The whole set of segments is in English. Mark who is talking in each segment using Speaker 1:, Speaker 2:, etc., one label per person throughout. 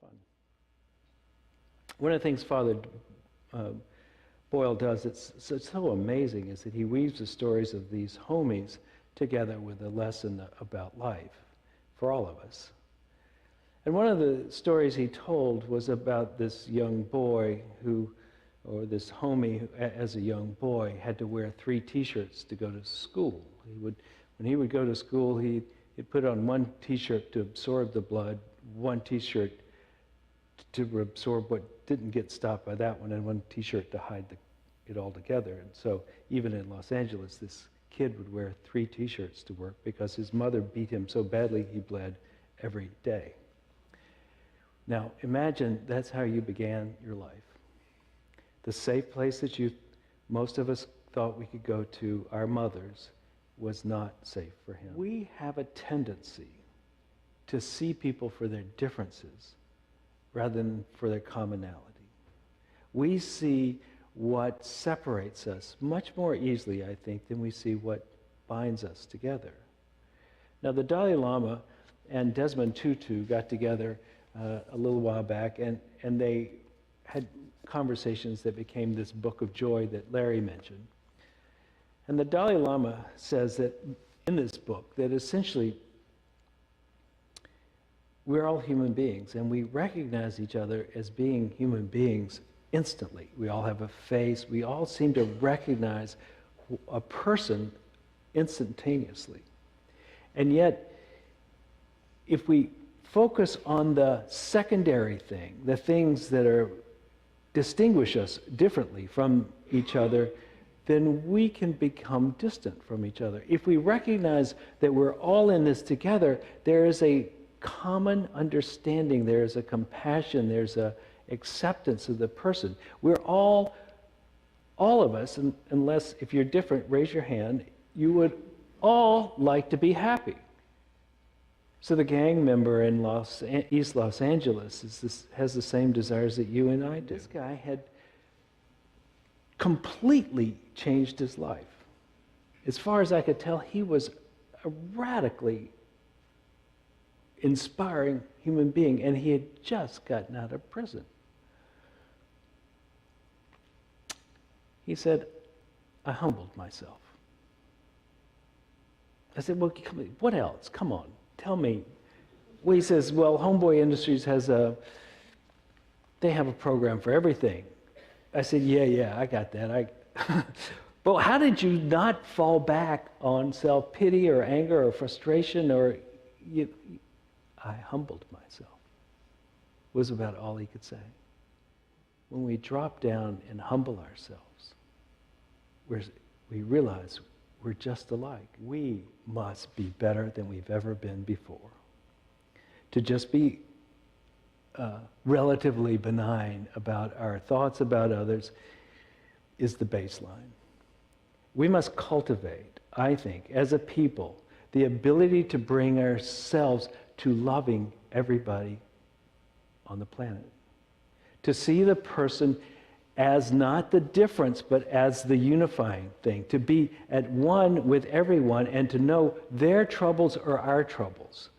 Speaker 1: fun. One of the things Father Boyle does that's so amazing is that he weaves the stories of these homies together with a lesson about life for all of us. And one of the stories he told was about this young boy who, or this homie who, as a young boy, had to wear 3 t-shirts to go to school. When he would go to school, he'd put on one t-shirt to absorb the blood, one t-shirt to absorb what didn't get stopped by that one, and one t-shirt to hide it all together. And so even in Los Angeles, this kid would wear 3 t-shirts to work because his mother beat him so badly he bled every day. Now imagine that's how you began your life. The safe place that most of us thought we could go to, our mothers, was not safe for him. We have a tendency to see people for their differences rather than for their commonality. We see what separates us much more easily, I think, than we see what binds us together. Now, the Dalai Lama and Desmond Tutu got together a little while back, and they had conversations that became this book of joy that Larry mentioned. And the Dalai Lama says that in this book that essentially we're all human beings, and we recognize each other as being human beings instantly. We all have a face. We all seem to recognize a person instantaneously. And yet, if we focus on the secondary thing, the things that distinguish us differently from each other, then we can become distant from each other. If we recognize that we're all in this together, there is a common understanding, there's a compassion, there's a acceptance of the person. We're all of us, unless if you're different, raise your hand, you would all like to be happy. So the gang member in East Los Angeles has the same desires that you and I do. This guy had completely changed his life. As far as I could tell, he was a radically inspiring human being, and he had just gotten out of prison. He said, I humbled myself. I said, well, what else? Come on, tell me. Well, he says, well, Homeboy Industries they have a program for everything. I said, yeah, I got that. But how did you not fall back on self-pity or anger or frustration I humbled myself, was about all he could say. When we drop down and humble ourselves, we realize we're just alike. We must be better than we've ever been before. To just be relatively benign about our thoughts about others is the baseline. We must cultivate, I think, as a people, the ability to bring ourselves to loving everybody on the planet. To see the person as not the difference, but as the unifying thing. To be at one with everyone and to know their troubles are our troubles.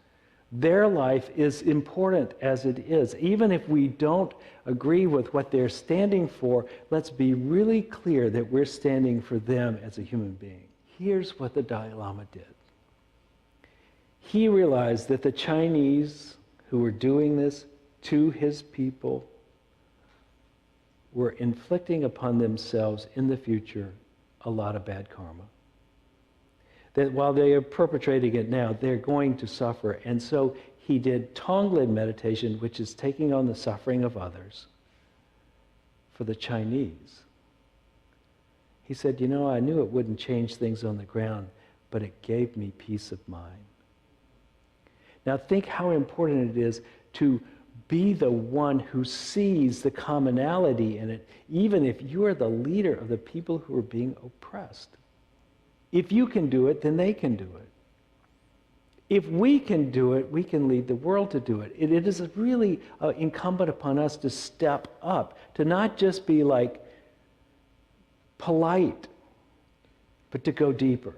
Speaker 1: Their life is important as it is. Even if we don't agree with what they're standing for, let's be really clear that we're standing for them as a human being. Here's what the Dalai Lama did. He realized that the Chinese who were doing this to his people were inflicting upon themselves in the future a lot of bad karma. That while they are perpetrating it now, they're going to suffer. And so he did Tonglen meditation, which is taking on the suffering of others, for the Chinese. He said, I knew it wouldn't change things on the ground, but it gave me peace of mind. Now think how important it is to be the one who sees the commonality in it, even if you are the leader of the people who are being oppressed. If you can do it, then they can do it. If we can do it, we can lead the world to do it. It is really incumbent upon us to step up, to not just be like polite, but to go deeper.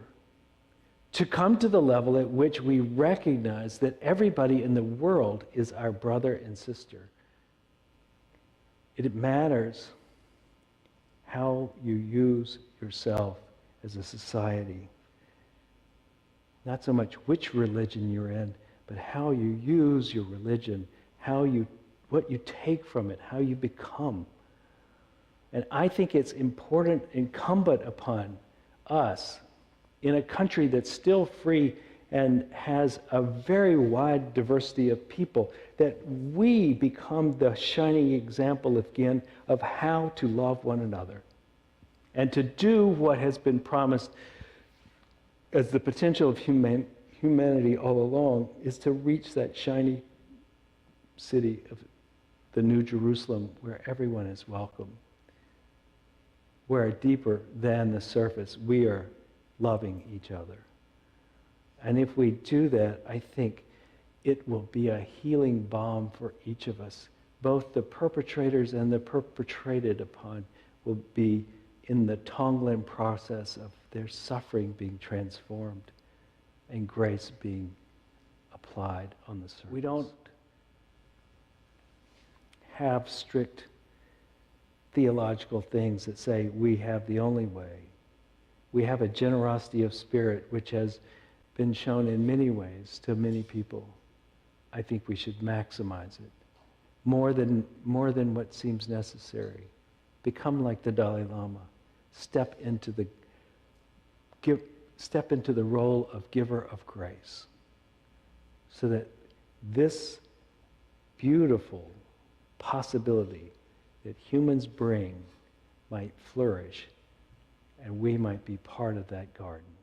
Speaker 1: To come to the level at which we recognize that everybody in the world is our brother and sister. It matters how you use yourself as a society. Not so much which religion you're in, but how you use your religion, what you take from it, how you become. And I think it's important, incumbent upon us, in a country that's still free and has a very wide diversity of people, that we become the shining example again of how to love one another and to do what has been promised as the potential of humanity all along, is to reach that shiny city of the New Jerusalem where everyone is welcome, where deeper than the surface we are loving each other. And if we do that, I think it will be a healing balm for each of us. Both the perpetrators and the perpetrated upon will be in the Tonglen process of their suffering being transformed and grace being applied on the surface. We don't have strict theological things that say we have the only way. We have a generosity of spirit which has been shown in many ways to many people. I think we should maximize it more than what seems necessary. Become like the Dalai Lama. Step into the role of giver of grace, so that this beautiful possibility that humans bring might flourish, and we might be part of that garden.